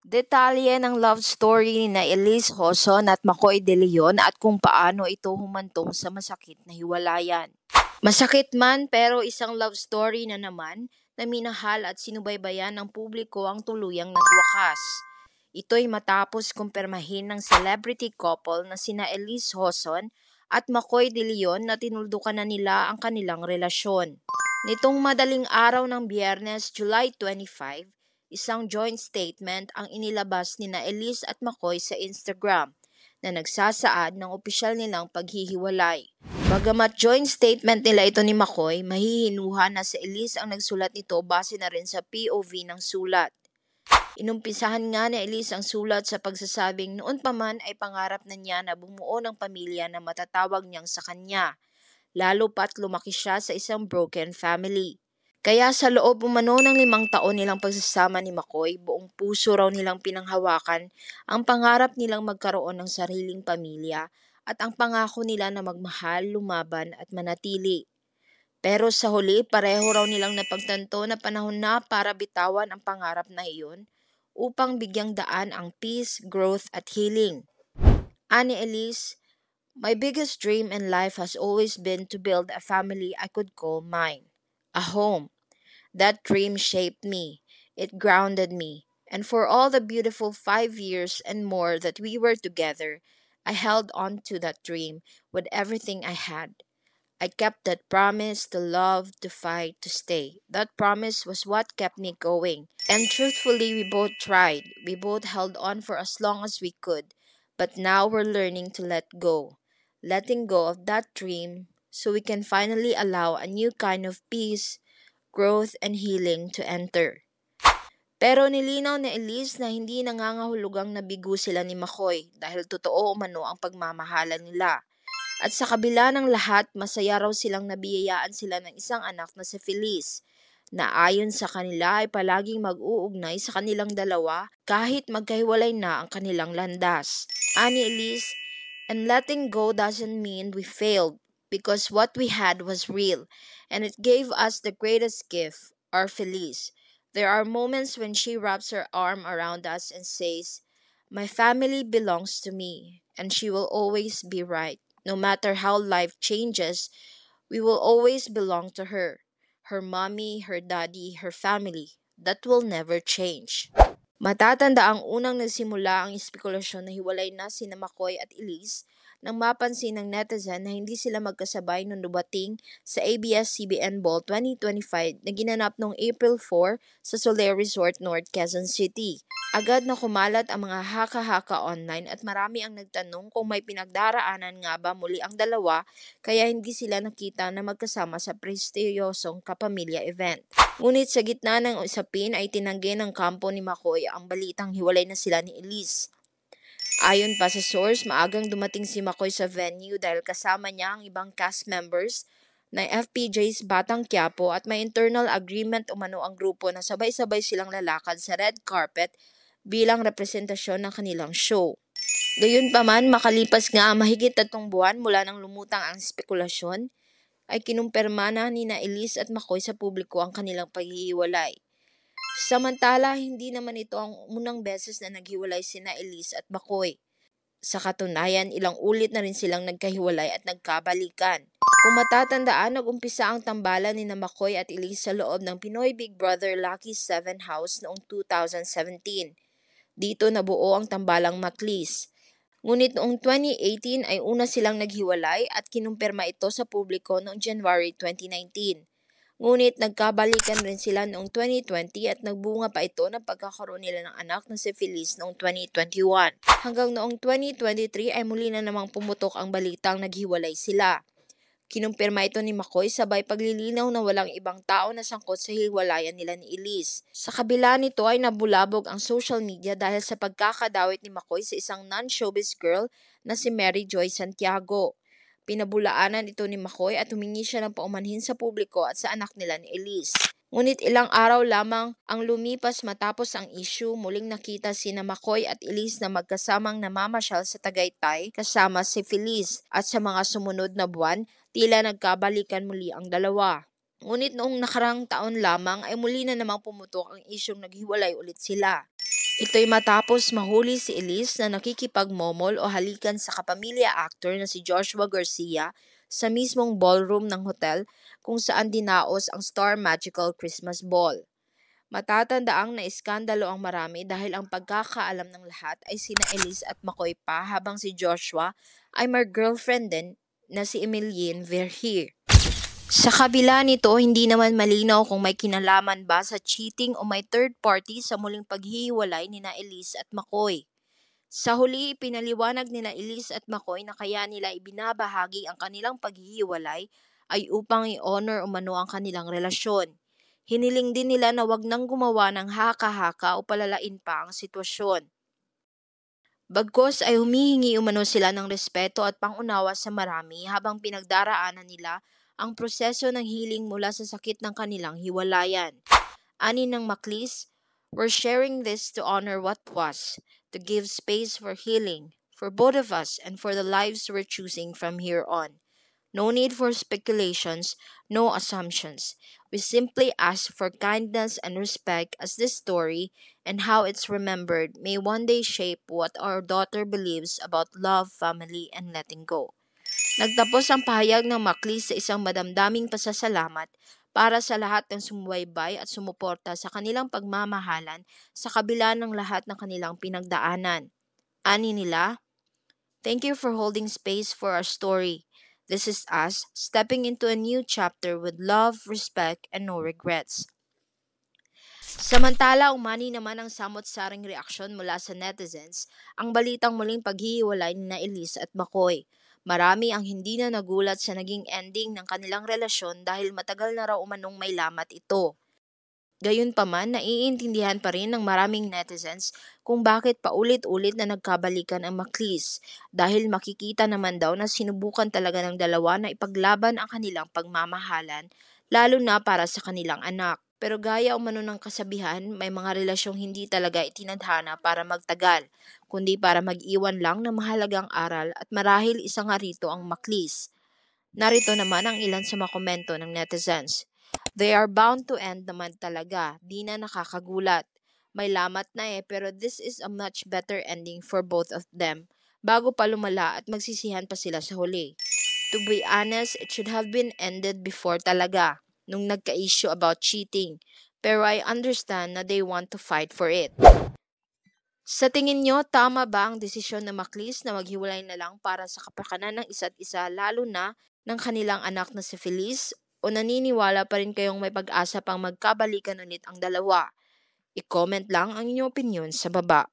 Detalye ng love story ni na Elise Hoson at Makoy De Leon at kung paano ito humantong sa masakit na hiwalayan. Masakit man pero isang love story na naman na minahal at sinubaybayan ng publiko ang tuluyang nagwakas. Ito'y matapos kumpirmahin ng celebrity couple na sina Elise Hoson at Makoy De Leon na tinuldukan na nila ang kanilang relasyon. Nitong madaling araw ng Biyernes, July 25, isang joint statement ang inilabas ni na Elise at Makoy sa Instagram na nagsasaad ng opisyal nilang paghihiwalay. Bagamat joint statement nila ito ni Makoy, mahihinuha na si Elise ang nagsulat nito base na rin sa POV ng sulat. Inumpisahan nga ni Elise ang sulat sa pagsasabing noon pa man ay pangarap na niya na bumuo ng pamilya na matatawag niyang sa kanya, lalo pat lumaki siya sa isang broken family. Kaya sa loob umano ng 5 taon nilang pagsasama ni Makoy, buong puso raw nilang pinanghawakan ang pangarap nilang magkaroon ng sariling pamilya at ang pangako nila na magmahal, lumaban at manatili. Pero sa huli, pareho raw nilang napagtanto na panahon na para bitawan ang pangarap na iyon upang bigyang daan ang peace, growth at healing. Ani Elise, my biggest dream in life has always been to build a family I could call mine, a home. That dream shaped me. It grounded me. And for all the beautiful 5 years and more that we were together, I held on to that dream with everything I had. I kept that promise to love, to fight, to stay. That promise was what kept me going. And truthfully, we both tried. We both held on for as long as we could. But now we're learning to let go. Letting go of that dream so we can finally allow a new kind of peace, growth, and healing to enter. Pero nilinaw ni Elise na hindi nangangahulugang nabigo sila ni Makoy dahil totoo umano ang pagmamahalan nila. At sa kabila ng lahat, masaya raw silang nabiyayaan sila ng isang anak na si Feliz, na ayon sa kanila ay palaging mag-uugnay sa kanilang dalawa kahit magkahiwalay na ang kanilang landas. Ani Elise, and letting go doesn't mean we failed because what we had was real and it gave us the greatest gift, our Feliz. There are moments when she wraps her arm around us and says, "My family belongs to me and she will always be right. No matter how life changes, we will always belong to her. Her mommy, her daddy, her family. That will never change." Matatanda ang unang nagsimula ang espekulasyon na hiwalay na sina Makoy at Elise nang mapansin ng netizen na hindi sila magkasabay nung dumating sa ABS-CBN Ball 2025 na ginanap noong April 4 sa Soler Resort, North Quezon City. Agad na kumalat ang mga haka-haka online at marami ang nagtanong kung may pinagdaraanan nga ba muli ang dalawa kaya hindi sila nakita na magkasama sa prestiyosong kapamilya event. Ngunit sa gitna ng usapin ay tinanggi ng kampo ni Makoy ang balitang hiwalay na sila ni Elise. Ayon pa sa source, maagang dumating si Makoy sa venue dahil kasama niya ang ibang cast members ng FPJ's Batang Quiapo at may internal agreement umano ang grupo na sabay-sabay silang lalakad sa red carpet bilang representasyon ng kanilang show. Gayunpaman, makalipas nga ang mahigit 3 buwan mula nang lumutang ang spekulasyon, ay kinumpirma na ni na Elise at Makoy sa publiko ang kanilang paghihiwalay. Samantala, hindi naman ito ang unang beses na naghiwalay sina Elise at Makoy. Sa katunayan, ilang ulit na rin silang nagkahiwalay at nagkabalikan. Kung matatandaan, nag-umpisa ang tambalan ni na Makoy at Elise sa loob ng Pinoy Big Brother Lucky 7 House noong 2017. Dito nabuo ang tambalang Maklis. Ngunit noong 2018 ay una silang naghiwalay at kinumpirma ito sa publiko noong January 2019. Ngunit nagkabalikan rin sila noong 2020 at nagbunga pa ito ng pagkakaroon nila ng anak na si Feliz noong 2021. Hanggang noong 2023 ay muli na namang pumutok ang balitang naghiwalay sila. Kinumpirma ito ni Makoy sabay paglilinaw na walang ibang tao na sangkot sa hiwalayan nila ni Elise. Sa kabila nito ay nabulabog ang social media dahil sa pagkakadawit ni Makoy sa isang non-showbiz girl na si Mary Joy Santiago. Pinabulaanan ito ni Makoy at humingi siya ng paumanhin sa publiko at sa anak nila ni Elise. Ngunit ilang araw lamang ang lumipas matapos ang issue, muling nakita sina Makoy at Elise na magkasamang namamasyal sa Tagaytay kasama si Feliz at sa mga sumunod na buwan, tila nagkabalikan muli ang dalawa. Ngunit noong nakarang taon lamang ay muli na namang pumutok ang isyong naghiwalay ulit sila. Ito'y matapos mahuli si Elise na nakikipagmomol o halikan sa kapamilya actor na si Joshua Garcia sa mismong ballroom ng hotel kung saan dinaos ang Star Magical Christmas Ball. Matatandaang naiskandalo ang marami dahil ang pagkakaalam ng lahat ay sina Elise at McCoy pa habang si Joshua ay may girlfriend din na si Emilienne Verheer. Sa kabila nito, hindi naman malinaw kung may kinalaman ba sa cheating o may third party sa muling paghihiwalay nina Elise at McCoy. Sa huli, pinaliwanag nila Elise at McCoy na kaya nila ibinabahagi ang kanilang paghihiwalay ay upang i-honor umano ang kanilang relasyon. Hiniling din nila na wag nang gumawa ng haka-haka o palalain pa ang sitwasyon. Bagkus ay humihingi umano sila ng respeto at pangunawa sa marami habang pinagdaraanan nila ang proseso ng healing mula sa sakit ng kanilang hiwalayan. Ani ng Maclis, "We're sharing this to honor what was, to give space for healing, for both of us and for the lives we're choosing from here on. No need for speculations, no assumptions. We simply ask for kindness and respect as this story and how it's remembered may one day shape what our daughter believes about love, family, and letting go." Nagtapos ang pahayag ng Maclis sa isang madamdaming pasasalamat para sa lahat ng sumubaybay at sumuporta sa kanilang pagmamahalan sa kabila ng lahat ng kanilang pinagdaanan. Ani nila, "Thank you for holding space for our story. This is us stepping into a new chapter with love, respect, and no regrets." Samantala, umani naman ang samot-saring reaksyon mula sa netizens ang balitang muling paghihiwalay ni na Elise at McCoy. Marami ang hindi na nagulat sa naging ending ng kanilang relasyon dahil matagal na raw umanong may lamat ito. Gayunpaman, naiintindihan pa rin ng maraming netizens kung bakit paulit-ulit na nagkabalikan ang Maclis dahil makikita naman daw na sinubukan talaga ng dalawa na ipaglaban ang kanilang pagmamahalan lalo na para sa kanilang anak. Pero gaya umano ng kasabihan, may mga relasyong hindi talaga itinadhana para magtagal, kundi para mag-iwan lang ng mahalagang aral at marahil isa nga rito ang Maclis. Narito naman ang ilan sa mga komento ng netizens. "They are bound to end naman talaga, di na nakakagulat. May lamat na pero this is a much better ending for both of them. Bago pa lumala at magsisihan pa sila sa huli. To be honest, it should have been ended before talaga, nung nagka-issue about cheating. Pero I understand na they want to fight for it." Sa tingin nyo, tama ba ang desisyon ng Maclis na maghiwalay na lang para sa kapakanan ng isa't isa lalo na ng kanilang anak na si Feliz? O naniniwala pa rin kayong may pag-asa pang magkabalikan ulit ang dalawa? I-comment lang ang inyong opinion sa baba.